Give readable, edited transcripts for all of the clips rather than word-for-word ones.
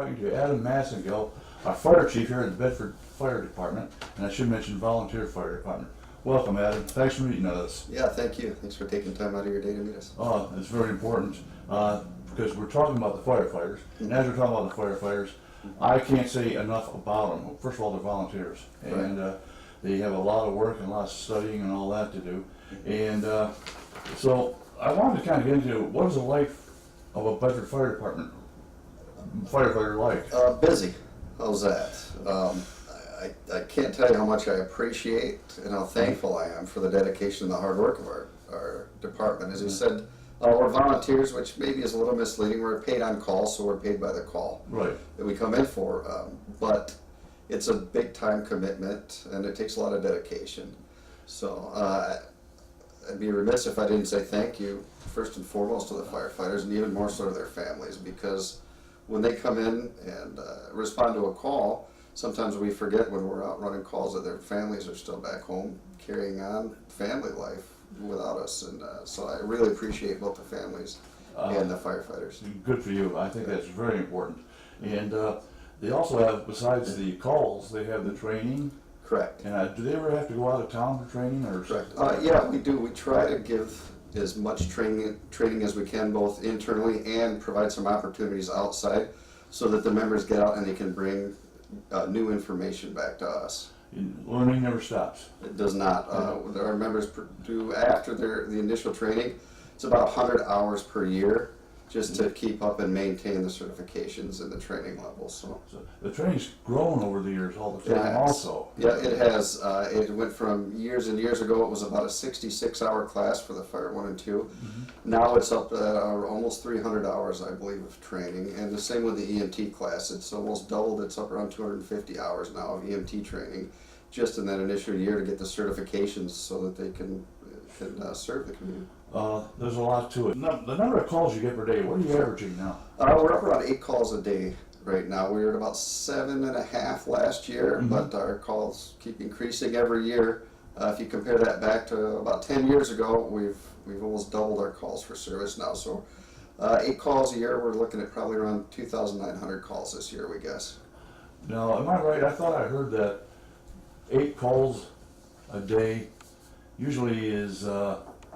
talking to Adam Massengill, our fire chief here at the Bedford Fire Department, and I should mention volunteer fire department. Welcome, Adam. Thanks for meeting us. Yeah, thank you. Thanks for taking time out of your day to meet us. It's very important because we're talking about the firefighters, and as we're talking about the firefighters, I can't say enough about them. First of all, they're volunteers, and they have a lot of work and a lot of studying and all that to do. And so I wanted to kind of get into what is the life of a Bedford Fire Department firefighter like? Busy. How's that? I can't tell you how much I appreciate and how thankful I am for the dedication and the hard work of our department. As you said, we're volunteers, which maybe is a little misleading. We're paid on call, so we're paid by the call that we come in for. But it's a big time commitment, and it takes a lot of dedication. So I'd be remiss if I didn't say thank you, first and foremost, to the firefighters, and even more so to their families, because when they come in and respond to a call, sometimes we forget when we're out running calls that their families are still back home carrying on family life without us. And so I really appreciate both the families and the firefighters. Good for you. I think that's very important. And they also have, besides the calls, they have the training. Correct. And do they ever have to go out of town for training? Or correct. Yeah, we do. We try to give as much training as we can, both internally and provide some opportunities outside, so that the members get out and they can bring new information back to us. Learning never stops. It does not. Our members do, after the initial training, it's about 100 hours per year, just to keep up and maintain the certifications and the training levels. So the training's grown over the years all the time also. Yeah, it has. It went from years and years ago, it was about a 66-hour class for the Fire 1 and 2. Now it's up to almost 300 hours, I believe, of training. And the same with the EMT class. It's almost doubled. It's up around 250 hours now of EMT training, just in that initial year, to get the certifications so that they can serve the community. There's a lot to it. The number of calls you get per day, what are you averaging now? We're up around 8 calls a day right now. We were at about 7.5 last year, but our calls keep increasing every year. If you compare that back to about 10 years ago, we've almost doubled our calls for service now. So 8 calls a year, we're looking at probably around 2,900 calls this year, we guess. Now, am I right? I thought I heard that 8 calls a day usually is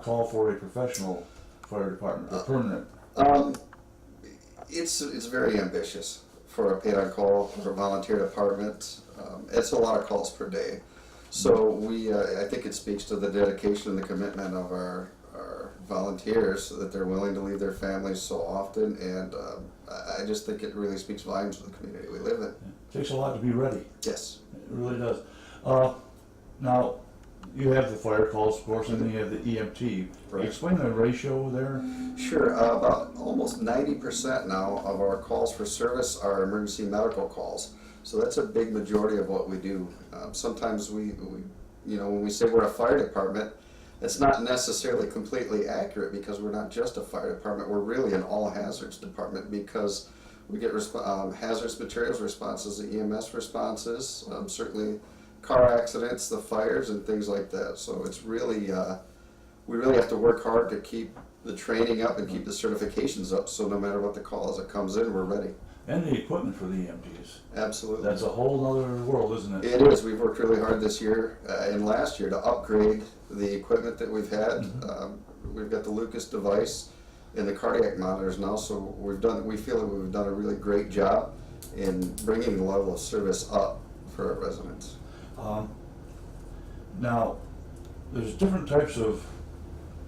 call for a professional fire department, or permanent. It's very ambitious for a paid on call or a volunteer department. It's a lot of calls per day. So I think it speaks to the dedication and the commitment of our volunteers, so that they're willing to leave their families so often. And I just think it really speaks volumes to the community we live in. It takes a lot to be ready. Yes. It really does. Now, you have the fire calls, of course, and then you have the EMT. Right. Explain the ratio there. Sure. About almost 90% now of our calls for service are emergency medical calls. So that's a big majority of what we do. Sometimes when we say we're a fire department, it's not necessarily completely accurate, because we're not just a fire department. We're really an all hazards department, because we get hazardous materials responses, the EMS responses, certainly car accidents, the fires, and things like that. So it's really, we really have to work hard to keep the training up and keep the certifications up, so no matter what the call is that comes in, we're ready. And the equipment for the EMTs. Absolutely. That's a whole other world, isn't it? It is. We've worked really hard this year and last year to upgrade the equipment that we've had. We've got the Lucas device and the cardiac monitors now, so we feel that we've done a really great job in bringing the level of service up for our residents. Now, there's different types of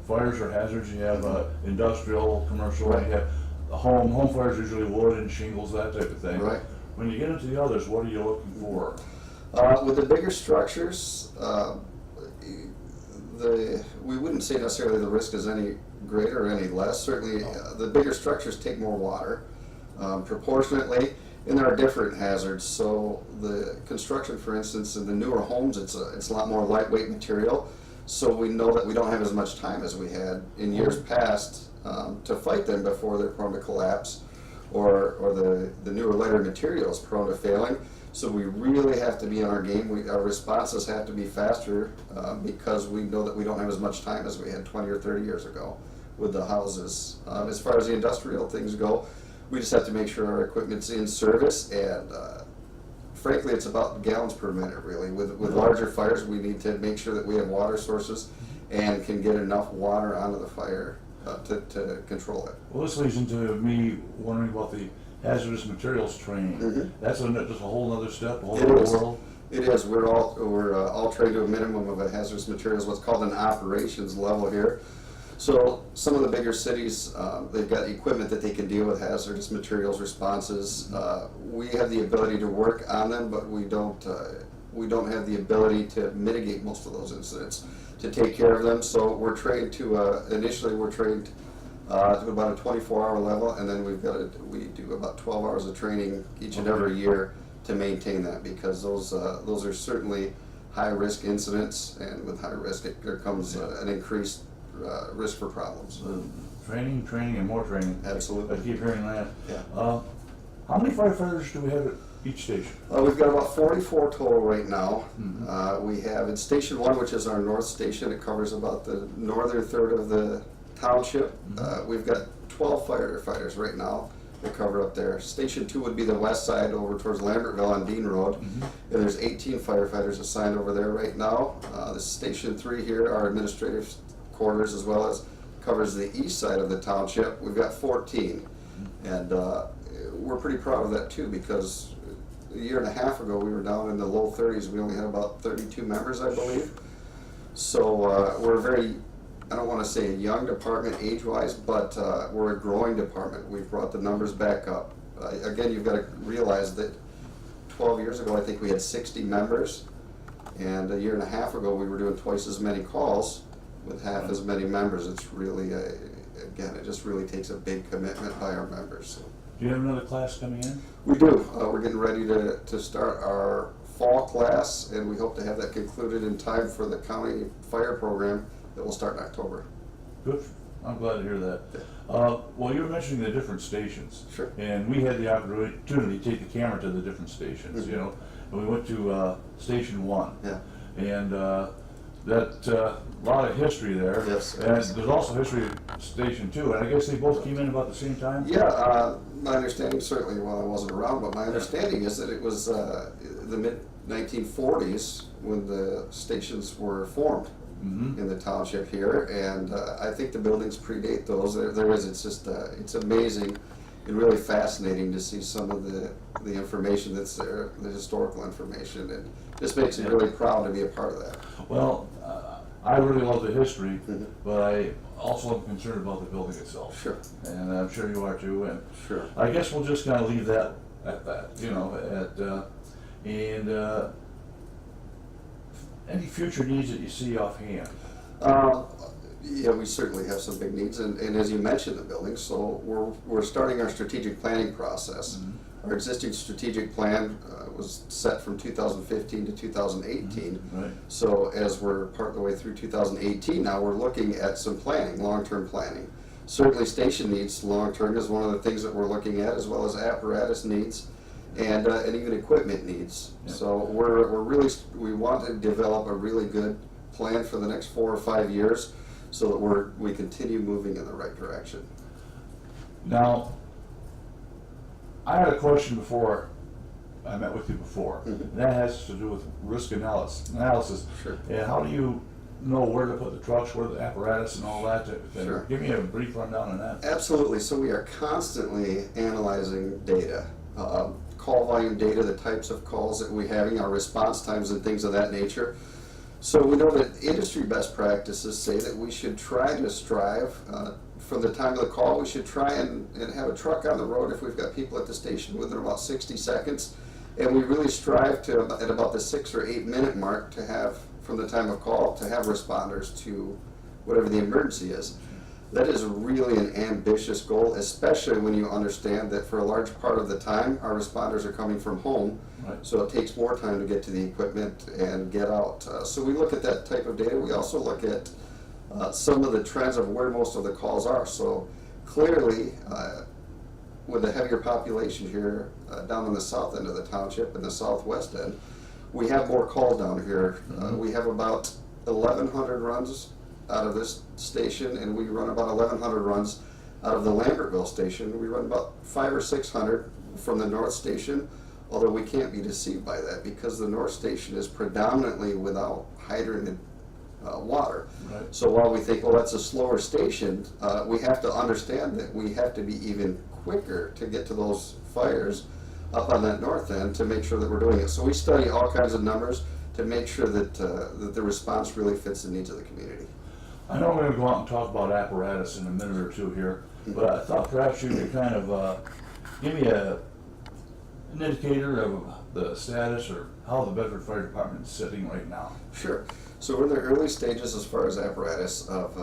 fires or hazards. You have industrial, commercial, Right. you have home fires, usually wood and shingles, that type of thing. Right. When you get into the others, what are you looking for? With the bigger structures, we wouldn't say necessarily the risk is any greater or any less. Certainly, the bigger structures take more water proportionately, and there are different hazards. So the construction, for instance, in the newer homes, it's a lot more lightweight material. So we know that we don't have as much time as we had in years past to fight them before they're prone to collapse, or the newer, lighter materials prone to failing. So we really have to be on our game. Our responses have to be faster because we know that we don't have as much time as we had 20 or 30 years ago with the houses. As far as the industrial things go, We just have to make sure our equipment's in service, and frankly, it's about gallons per minute, really. With larger fires, we need to make sure that we have water sources and can get enough water onto the fire to control it. Well, this leads into me wondering about the hazardous materials training. Mhm. That's just a whole other step, a whole It other is. world. It is. We're all trained to a minimum of a hazardous materials, what's called an operations level here. So some of the bigger cities, they've got equipment that they can deal with hazardous materials responses. We have the ability to work on them, but we don't have the ability to mitigate most of those incidents, to take care of them. So we're trained to, initially we're trained to about a 24-hour level, and then we do about 12 hours of training each and every year to maintain that, because those are certainly high-risk incidents, and with high risk, there comes an increased risk for problems. Training, and more training. Absolutely. I keep hearing that. Yeah. How many firefighters do we have at each station? We've got about 44 total right now. Mhm. We have in Station 1, which is our north station, it covers about the northern third of the township. We've got 12 firefighters right now that cover up there. Station 2 would be the west side over towards Lambertville on Dean Road. And there's 18 firefighters assigned over there right now. The Station 3 here, our administrative quarters, as well as covers the east side of the township. We've got 14. And we're pretty proud of that too, because a year and a half ago, we were down in the low 30s. We only had about 32 members, I believe. So we're very, I don't want to say a young department age-wise, but we're a growing department. We've brought the numbers back up. Again, you've got to realize that 12 years ago, I think we had 60 members. And a year and a half ago, we were doing twice as many calls with half as many members. It's really, again, it just really takes a big commitment by our members. So. Do you have another class coming in? We do. We're getting ready to start our fall class, and we hope to have that concluded in time for the county fire program that will start in October. Good. I'm glad to hear that. Well, you were mentioning the different stations. Sure. And we had the opportunity to take the camera to the different stations, you know. And we went to Station 1. Yeah. And that, a lot of history there. Yes. And there's also history of Station 2, and I guess they both came in about the same time? Yeah, my understanding, certainly while I wasn't around, but my understanding is that it was the mid-1940s when the stations were formed in the township here, and I think the buildings predate those. It's just, it's amazing and really fascinating to see some of the information that's there, the historical information, and just makes me really proud to be a part of that. Well, I really love the history, but I also am concerned about the building itself. Sure. And I'm sure you are too. And Sure. I guess we'll just kind of leave that at that, you know, any future needs that you see offhand? Yeah, we certainly have some big needs, and as you mentioned, the building, so we're starting our strategic planning process. Our existing strategic plan was set from 2015 to 2018. Right. So as we're part of the way through 2018 now, we're looking at some planning, long-term planning. Certainly station needs long-term is one of the things that we're looking at, as well as apparatus needs and even equipment needs. Yeah. So we want to develop a really good plan for the next 4 or 5 years so that we continue moving in the right direction. Now, I had a question before I met with you before. And that has to do with risk analysis. Sure. And how do you know where to put the trucks, where the apparatus and all that? Sure. Give me a brief rundown on that. Absolutely. So we are constantly analyzing data, call volume data, the types of calls that we're having, our response times and things of that nature. So we know that industry best practices say that we should try to strive from the time of the call. We should try and have a truck on the road if we've got people at the station within about 60 seconds. And we really strive to, at about the 6 or 8 minute mark, to have, from the time of call, to have responders to whatever the emergency is. That is really an ambitious goal, especially when you understand that for a large part of the time, our responders are coming from home. Right. So it takes more time to get to the equipment and get out. So we look at that type of data. We also look at some of the trends of where most of the calls are. So clearly, with a heavier population here down on the south end of the township and the southwest end, we have more calls down here. We have about 1,100 runs out of this station, and we run about 1,100 runs Out of the Lambertville station, we run about 500 or 600 from the North Station, although we can't be deceived by that because the North Station is predominantly without hydranted water. Right. So while we think, well, that's a slower station, we have to understand that we have to be even quicker to get to those fires up on that north end to make sure that we're doing it. So we study all kinds of numbers to make sure that, that the response really fits the needs of the community. I know we're going to go out and talk about apparatus in a minute or two here, but I thought perhaps you could kind of give me an indicator of the status or how the Bedford Fire Department is sitting right now. Sure. So we're in the early stages as far as apparatus of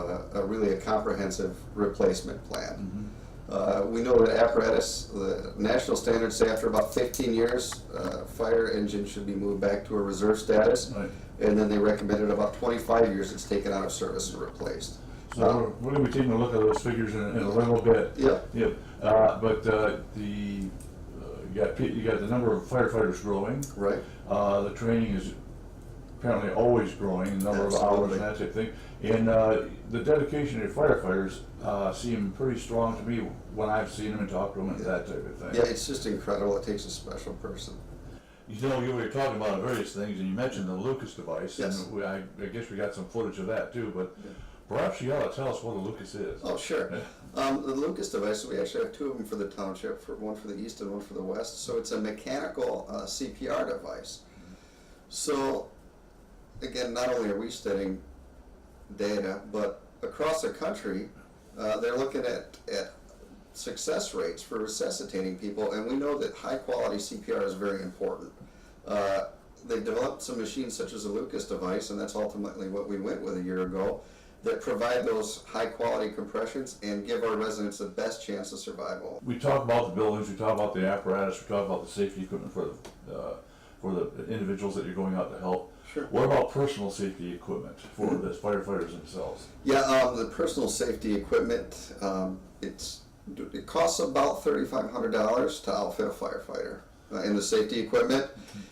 really a comprehensive replacement plan. We know that apparatus, the national standards say after about 15 years, fire engine should be moved back to a reserve status. Right. And then they recommended about 25 years it's taken out of service and replaced. So we're going to be taking a look at those figures in a little bit. Yep. Yep. But you got the number of firefighters growing. Right. The training is apparently always growing, the number of hours and that type of thing. And the dedication of firefighters seem pretty strong to me when I've seen them and talked to them and that type of thing. Yeah, it's just incredible. It takes a special person. You know, you were talking about various things, and you mentioned the Lucas device. Yes. And I guess we got some footage of that too, but perhaps you ought to tell us what a Lucas is. Oh, sure. The Lucas device, we actually have two of them for the township, one for the east and one for the west. So it's a mechanical CPR device. So, again, not only are we studying data, but across the country, they're looking at success rates for resuscitating people, and we know that high quality CPR is very important. They've developed some machines such as the Lucas device, and that's ultimately what we went with a year ago, that provide those high quality compressions and give our residents the best chance of survival. We talk about the buildings, we talk about the apparatus, we talk about the safety equipment for the individuals that you're going out to help. Sure. What about personal safety equipment for the firefighters themselves? Yeah, the personal safety equipment, it costs about $3,500 to outfit a firefighter in the safety equipment,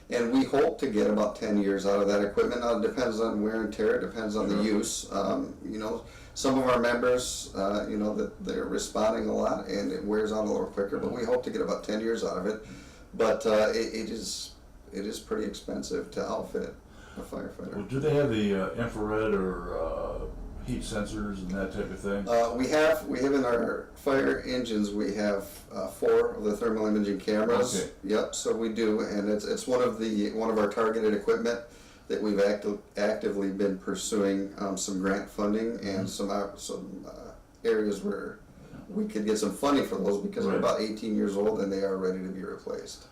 and we hope to get about 10 years out of that equipment. Now, it depends on wear and tear, it depends on the use. You know, some of our members, you know, that they're responding a lot and it wears out a little quicker, but we hope to get about 10 years out of it. But it is pretty expensive to outfit a firefighter. Well, do they have the infrared or heat sensors and that type of thing? We have in our fire engines, we have 4 of the thermal imaging cameras. Okay. Yep, so we do, and it's one of our targeted equipment that we've actively been pursuing some grant funding and some areas where we could get some funding for those because they're about 18 years old and they are ready to be replaced.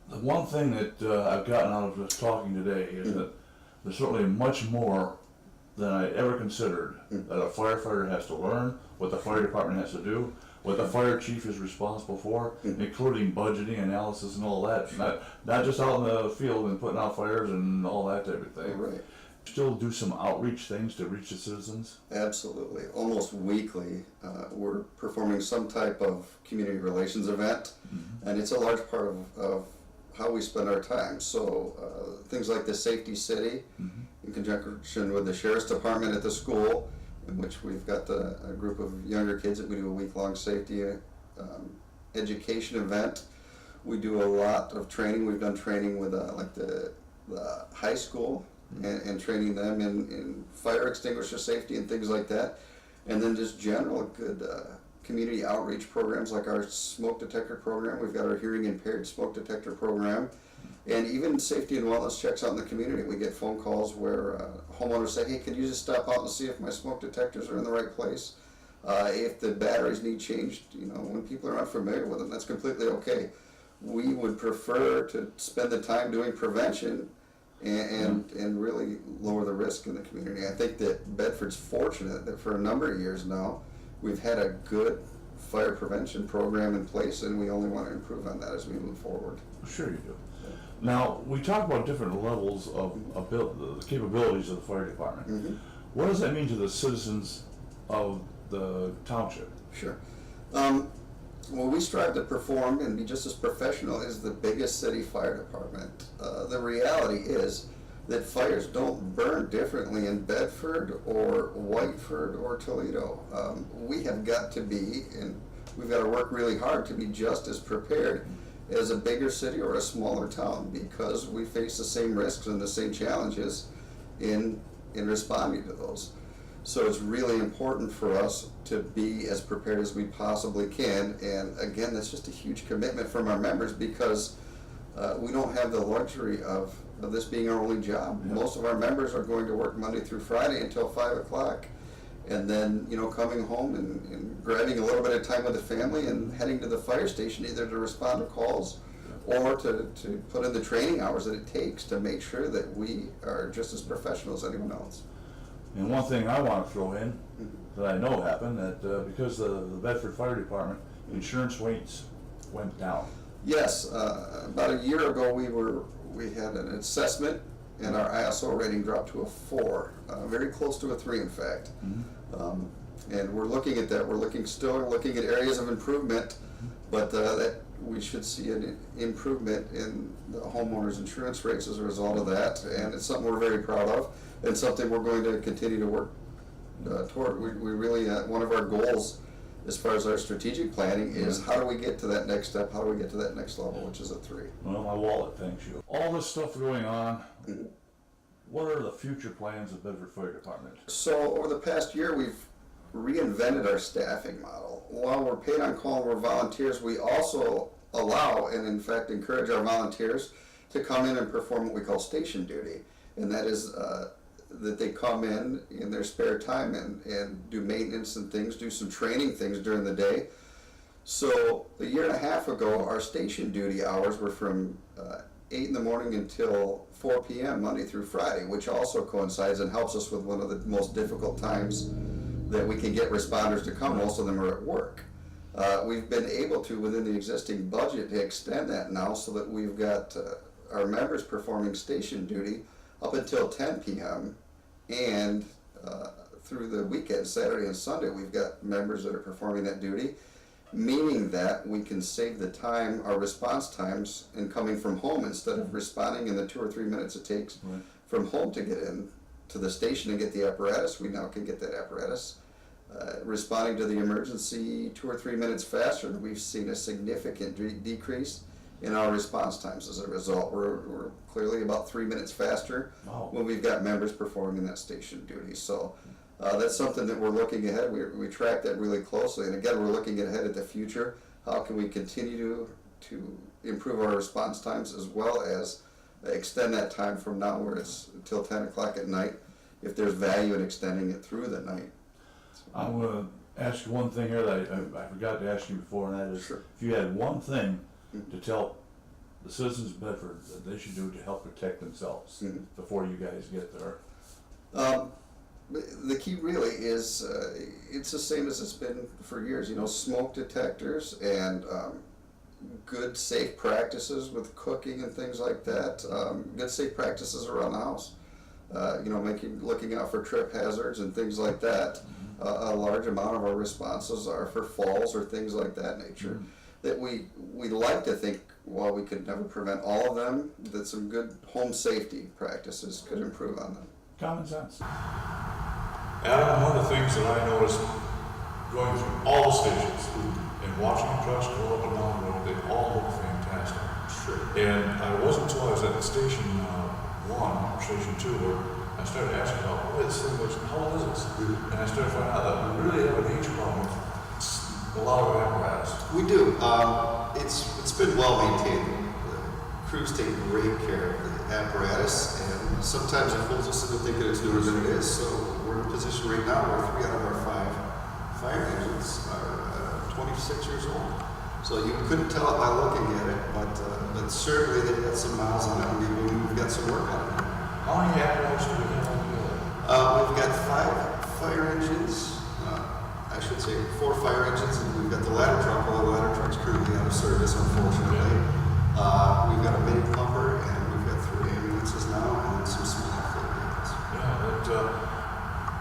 The one thing that I've gotten out of this talking today is that there's certainly much more than I ever considered that a firefighter has to learn, what the fire department has to do, what the fire chief is responsible for, including budgeting, analysis, and all that. Not just out in the field and putting out fires and all that type of thing. Right. Still do some outreach things to reach the citizens. Absolutely. Almost weekly, we're performing some type of community relations event, and it's a large part of how we spend our time. So things like the Safety City, in conjunction with the Sheriff's Department at the school, in which we've got a group of younger kids that we do a week-long safety education event. We do a lot of training. We've done training with like the high school and training them in fire extinguisher safety and things like that. And then just general good community outreach programs like our smoke detector program. We've got our hearing impaired smoke detector program. And even safety and wellness checks out in the community. We get phone calls where homeowners say, hey, can you just stop out and see if my smoke detectors are in the right place? If the batteries need changed, you know, when people are unfamiliar with them, that's completely okay. We would prefer to spend the time doing prevention and really lower the risk in the community. I think that Bedford's fortunate that for a number of years now, we've had a good fire prevention program in place, and we only want to improve on that as we move forward. Sure you do. Now, we talk about different levels of the capabilities of the fire department. What does that mean to the citizens of the township? Sure. Well, we strive to perform and be just as professional as the biggest city fire department. The reality is that fires don't burn differently in Bedford or Whiteford or Toledo. We have got to be, and we've got to work really hard to be just as prepared as a bigger city or a smaller town, because we face the same risks and the same challenges in responding to those. So it's really important for us to be as prepared as we possibly can. And again, that's just a huge commitment from our members, because we don't have the luxury of this being our only job. Yeah. Most of our members are going to work Monday through Friday until 5 o'clock. And then, coming home and grabbing a little bit of time with the family and heading to the fire station, either to respond to calls or to put in the training hours that it takes to make sure that we are just as professional as anyone else. And one thing I want to throw in that I know happened, that because the Bedford Fire Department insurance rates went down. Yes, about a year ago we had an assessment, and our ISO rating dropped to a 4, very close to a 3 in fact. And we're looking at that. We're still looking at areas of improvement, but that we should see an improvement in the homeowners' insurance rates as a result of that, and it's something we're very proud of, and something we're going to continue to work toward. We really, one of our goals as far as our strategic planning is how do we get to that next step, how do we get to that next level, which is a 3. Well, my wallet thanks you. All this stuff going on, what are the future plans of Bedford Fire Department? So over the past year, we've reinvented our staffing model. While we're paid on call and we're volunteers, we also allow and in fact encourage our volunteers to come in and perform what we call station duty. And that is that they come in their spare time and do maintenance and things, do some training things during the day. So a year and a half ago, our station duty hours were from 8 in the morning until 4 p.m. Monday through Friday, which also coincides and helps us with one of the most difficult times that we can get responders to come. Most of them are at work. We've been able to, within the existing budget, to extend that now so that we've got our members performing station duty up until 10 p.m. and through the weekend, Saturday and Sunday, we've got members that are performing that duty, meaning that we can save the time, our response times, in coming from home instead of responding in the 2 or 3 minutes it takes from home to get in to the station and get the apparatus. We now can get that apparatus. Responding to the emergency 2 or 3 minutes faster, and we've seen a significant decrease in our response times as a result. We're clearly about 3 minutes faster when we've got members performing that station duty. So that's something that we're looking ahead. We track that really closely, and again, we're looking ahead at the future. How can we continue to improve our response times, as well as extend that time from now where it's until 10 o'clock at night, if there's value in extending it through the night. I'm going to ask you one thing here that I forgot to ask you before, and that is, Sure. if you had one thing to tell the citizens of Bedford that they should do to help protect themselves before you guys get there. The key really is it's the same as it's been for years. Smoke detectors and good safe practices with cooking and things like that. Good safe practices around the house. Looking out for trip hazards and things like that. A large amount of our responses are for falls or things like that nature. That we like to think, while we could never prevent all of them, that some good home safety practices could improve on them. Common sense. Adam, one of the things that I noticed going through all the stations and watching trucks go up and down the road, they all look fantastic. Sure. And it wasn't until I was at station 1 or station 2 where I started asking about, what is this thing, how old is this? And I started finding out that we really have an age problem with a lot of apparatus. We do. It's been well maintained. The crews take great care of the apparatus, and sometimes it fools us into thinking it's newer than it is. So we're in a position right now where 3 out of our 5 fire engines are 26 years old. So you couldn't tell it by looking at it, but certainly they've got some miles on it, and we've got some work on it. How many apparatus do we have altogether? We've got 5 fire engines. I should say 4 fire engines, and we've got the ladder truck. Well, the ladder truck's currently out of service, unfortunately. We've got a mini pumper, and we've got 3 ambulances now, and then some small fleet vehicles. Yeah,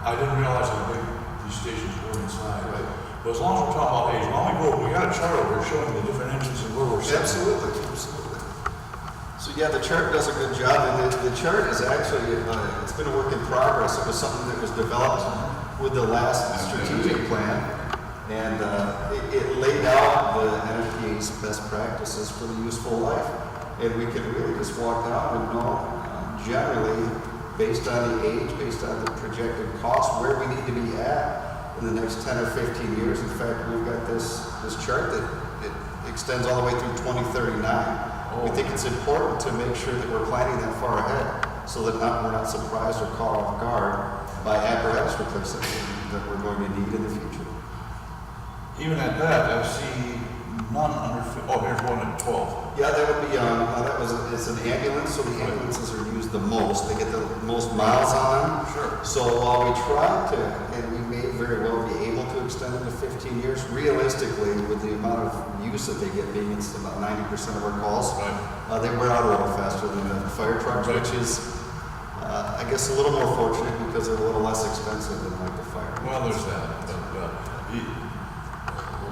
I didn't realize how big these stations were inside. Right. But as long as we're talking about age, why don't we got a chart over here showing the different engines and where we're sitting. Absolutely. So So yeah, the chart does a good job, and the chart is actually, it's been a work in progress. It was something that was developed with the last strategic plan, and it laid out the NFPA's best practices for the useful life. And we can really just walk down and know, generally, based on the age, based on the projected cost, where we need to be at in the next 10 or 15 years. In fact, we've got this chart that it extends all the way through 2039. We think it's important to make sure that we're planning that far ahead so that we're not surprised or caught off guard by apparatus replacement that we're going to need in the future. Even at that, I see none under, here's one at 12. Yeah, that would be, it's an ambulance, so the ambulances are used the most. They get the most miles on them. Sure. So while we try to, and we may very well be able to extend it to 15 years, realistically, with the amount of use that they get being it's about 90% of our calls, Right. they wear out a little faster than the fire trucks, Right. which is, I guess, a little more fortunate because they're a little less expensive than like the fire. Well, there's that.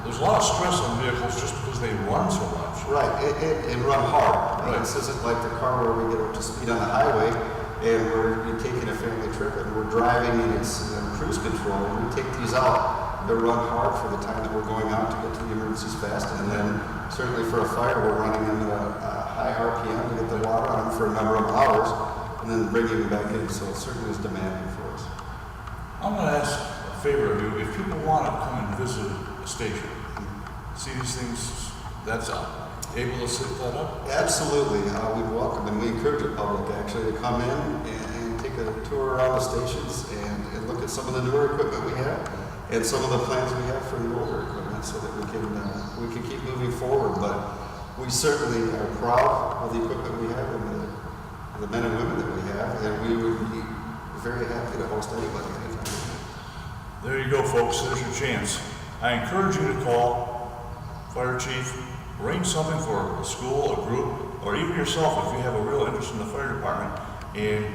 There's a lot of stress on vehicles just because they run so much. Right, and run hard. Right. This isn't like the car where we get up to speed on the highway and you're taking a family trip and we're driving and it's cruise control. We take these out, they run hard for the time that we're going out to get to the emergencies fast. And then certainly for a fire, we're running them at a high RPM to get the water on them for a number of hours and then bringing them back in. So it certainly is demanding for us. I'm going to ask a favor of you. If people want to come and visit a station, see these things, that's able to set that up? Absolutely, we'd welcome and we encourage the public actually to come in and take a tour around the stations and look at some of the newer equipment we have and some of the plans we have for the older equipment so that we can keep moving forward. But we certainly are proud of the equipment we have and the men and women that we have, and we would be very happy to host anybody anytime. There you go, folks. There's your chance. I encourage you to call Fire Chief, arrange something for a school, a group, or even yourself if you have a real interest in the fire department and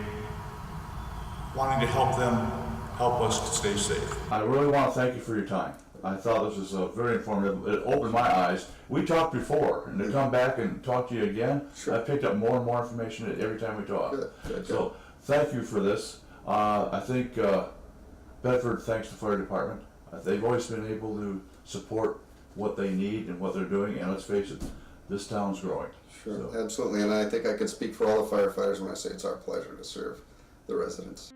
wanting to help them help us stay safe. I really want to thank you for your time. I thought this was very informative. It opened my eyes. We talked before, and to come back and talk to you again, Sure. I picked up more and more information every time we talk. Good. So thank you for this. I think Bedford thanks the fire department. They've always been able to support what they need and what they're doing, and let's face it, this town's growing. Sure, So- absolutely. And I think I can speak for all the firefighters when I say it's our pleasure to serve the residents.